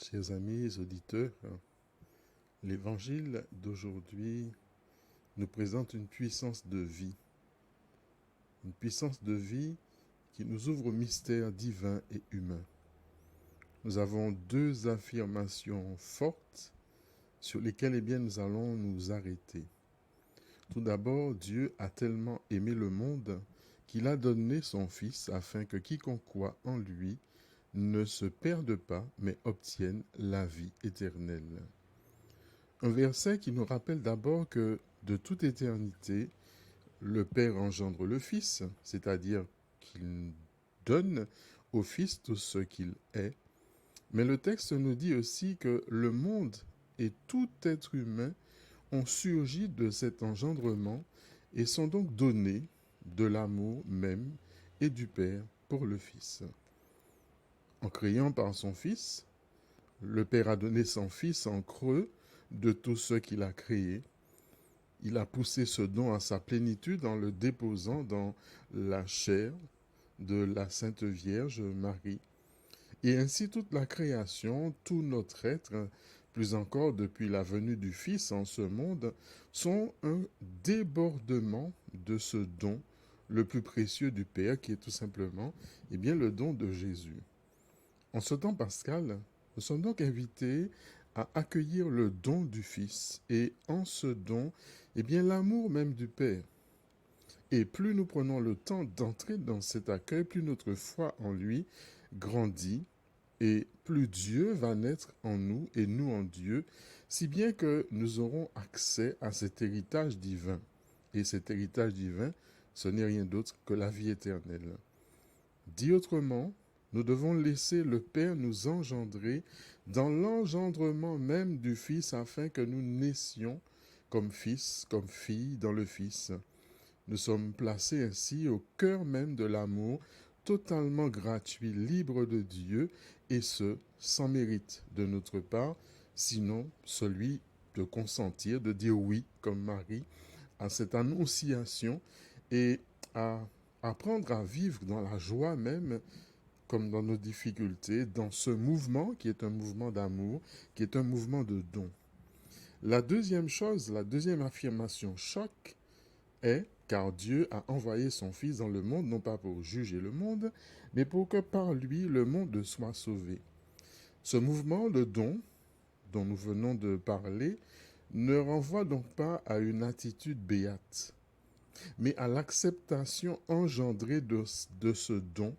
Chers amis auditeurs, l'évangile d'aujourd'hui nous présente une puissance de vie qui nous ouvre au mystère divin et humain. Nous avons deux affirmations fortes sur lesquelles nous allons nous arrêter. Tout d'abord, Dieu a tellement aimé le monde qu'il a donné son Fils afin que quiconque croit en lui ne se perde pas, mais obtienne la vie éternelle. Un verset qui nous rappelle d'abord que de toute éternité, le Père engendre le Fils, c'est-à-dire qu'il donne au Fils tout ce qu'il est. Mais le texte nous dit aussi que le monde et tout être humain ont surgi de cet engendrement et sont donc donnés de l'amour même et du Père pour le Fils. En créant par son Fils, le Père a donné son Fils en creux de tout ce qu'il a créé. Il a poussé ce don à sa plénitude en le déposant dans la chair de la Sainte Vierge Marie. Et ainsi toute la création, tout notre être, plus encore depuis la venue du Fils en ce monde, sont un débordement de ce don le plus précieux du Père, qui est tout simplement le don de Jésus. En ce temps pascal, nous sommes donc invités à accueillir le don du Fils et en ce don, l'amour même du Père. Et plus nous prenons le temps d'entrer dans cet accueil, plus notre foi en lui grandit et plus Dieu va naître en nous et nous en Dieu, si bien que nous aurons accès à cet héritage divin. Et cet héritage divin, ce n'est rien d'autre que la vie éternelle. Dit autrement, nous devons laisser le Père nous engendrer dans l'engendrement même du Fils afin que nous naissions comme fils, comme filles dans le Fils. Nous sommes placés ainsi au cœur même de l'amour, totalement gratuit, libre de Dieu, et ce, sans mérite de notre part, sinon celui de consentir, de dire oui, comme Marie, à cette annonciation et à apprendre à vivre dans la joie même, comme dans nos difficultés, dans ce mouvement qui est un mouvement d'amour, qui est un mouvement de don. La deuxième chose, la deuxième affirmation choc est car Dieu a envoyé son Fils dans le monde, non pas pour juger le monde, mais pour que par lui le monde soit sauvé. Ce mouvement de don dont nous venons de parler ne renvoie donc pas à une attitude béate, mais à l'acceptation engendrée de ce don,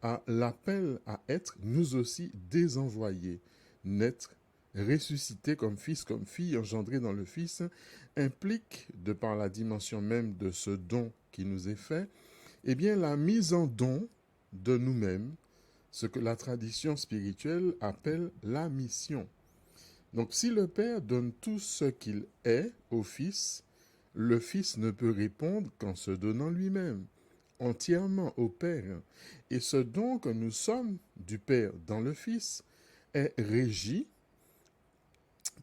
à l'appel à être nous aussi désenvoyés, naître, ressusciter comme fils, comme fille, engendré dans le Fils, implique, de par la dimension même de ce don qui nous est fait, la mise en don de nous-mêmes, ce que la tradition spirituelle appelle la mission. Donc si le Père donne tout ce qu'il est au Fils, le Fils ne peut répondre qu'en se donnant lui-même, entièrement au Père. Et ce don que nous sommes du Père dans le Fils est régi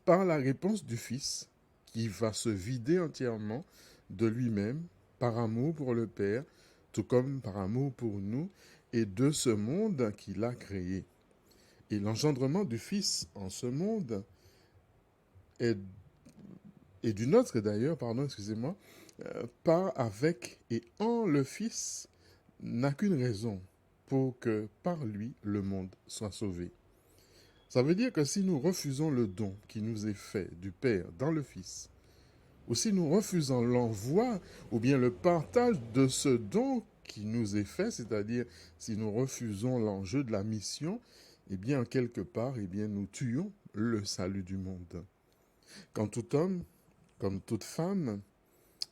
par la réponse du Fils, qui va se vider entièrement de lui-même par amour pour le Père, tout comme par amour pour nous, et de ce monde qu'il a créé. Et l'engendrement du Fils en ce monde est, et du nôtre d'ailleurs, part avec et en le Fils n'a qu'une raison, pour que par lui le monde soit sauvé. Ça veut dire que si nous refusons le don qui nous est fait du Père dans le Fils, ou si nous refusons l'envoi ou bien le partage de ce don qui nous est fait, c'est-à-dire si nous refusons l'enjeu de la mission, en quelque part, nous tuons le salut du monde. Quand tout homme, comme toute femme,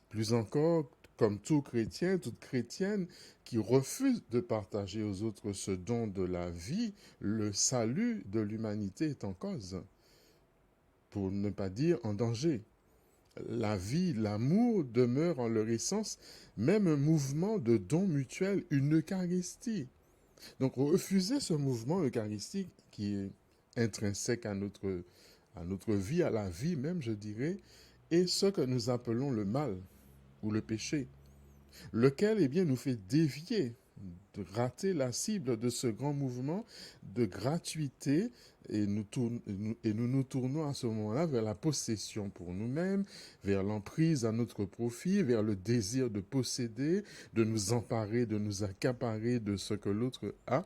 plus encore comme tout chrétien, toute chrétienne qui refuse de partager aux autres ce don de la vie, le salut de l'humanité est en cause, pour ne pas dire en danger. La vie, l'amour demeure en leur essence même un mouvement de don mutuel, une Eucharistie. Donc refuser ce mouvement eucharistique qui est intrinsèque à notre vie, à la vie même, je dirais, est ce que nous appelons le mal ou le péché, lequel nous fait dévier rater la cible de ce grand mouvement de gratuité et nous tournons à ce moment-là vers la possession pour nous-mêmes, vers l'emprise à notre profit, vers le désir de posséder, de nous emparer, de nous accaparer de ce que l'autre a.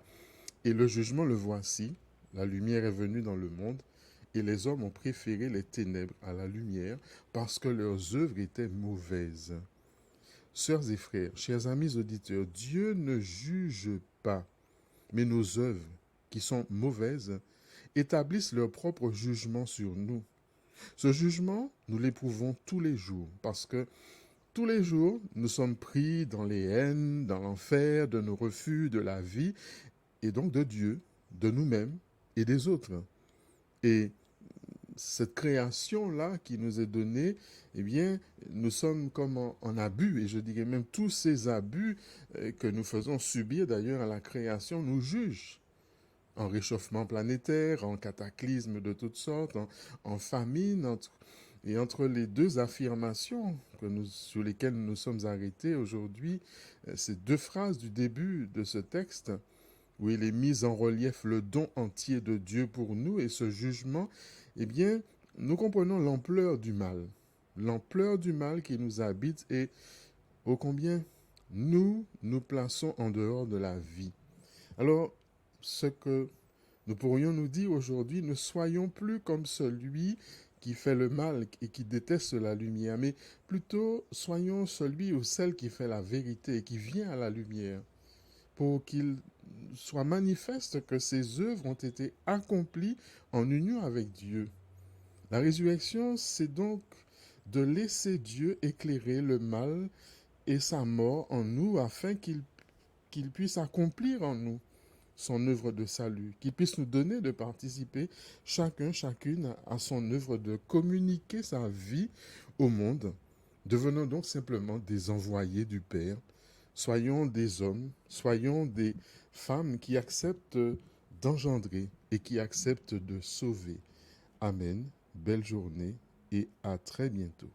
Et le jugement, le voici. La lumière est venue dans le monde et les hommes ont préféré les ténèbres à la lumière parce que leurs œuvres étaient mauvaises. Sœurs et frères, chers amis auditeurs, Dieu ne juge pas, mais nos œuvres, qui sont mauvaises, établissent leur propre jugement sur nous. Ce jugement, nous l'éprouvons tous les jours, parce que tous les jours, nous sommes pris dans les haines, dans l'enfer, de nos refus, de la vie, et donc de Dieu, de nous-mêmes et des autres. Et cette création-là qui nous est donnée, eh bien, nous sommes comme en abus, et je dirais même tous ces abus que nous faisons subir d'ailleurs à la création nous jugent. En réchauffement planétaire, en cataclysme de toutes sortes, en famine, et entre les deux affirmations sur lesquelles nous nous sommes arrêtés aujourd'hui, ces deux phrases du début de ce texte, où il est mis en relief le don entier de Dieu pour nous et ce jugement, eh bien, nous comprenons l'ampleur du mal qui nous habite et ô combien nous nous plaçons en dehors de la vie. Alors, ce que nous pourrions nous dire aujourd'hui, ne soyons plus comme celui qui fait le mal et qui déteste la lumière, mais plutôt soyons celui ou celle qui fait la vérité et qui vient à la lumière, pour qu'il soit manifeste que ses œuvres ont été accomplies en union avec Dieu. La résurrection, c'est donc de laisser Dieu éclairer le mal et sa mort en nous afin qu'il puisse accomplir en nous son œuvre de salut, qu'il puisse nous donner de participer chacune à son œuvre de communiquer sa vie au monde. Devenons donc simplement des envoyés du Père. Soyons des hommes, soyons des femmes qui acceptent d'engendrer et qui acceptent de sauver. Amen. Belle journée et à très bientôt.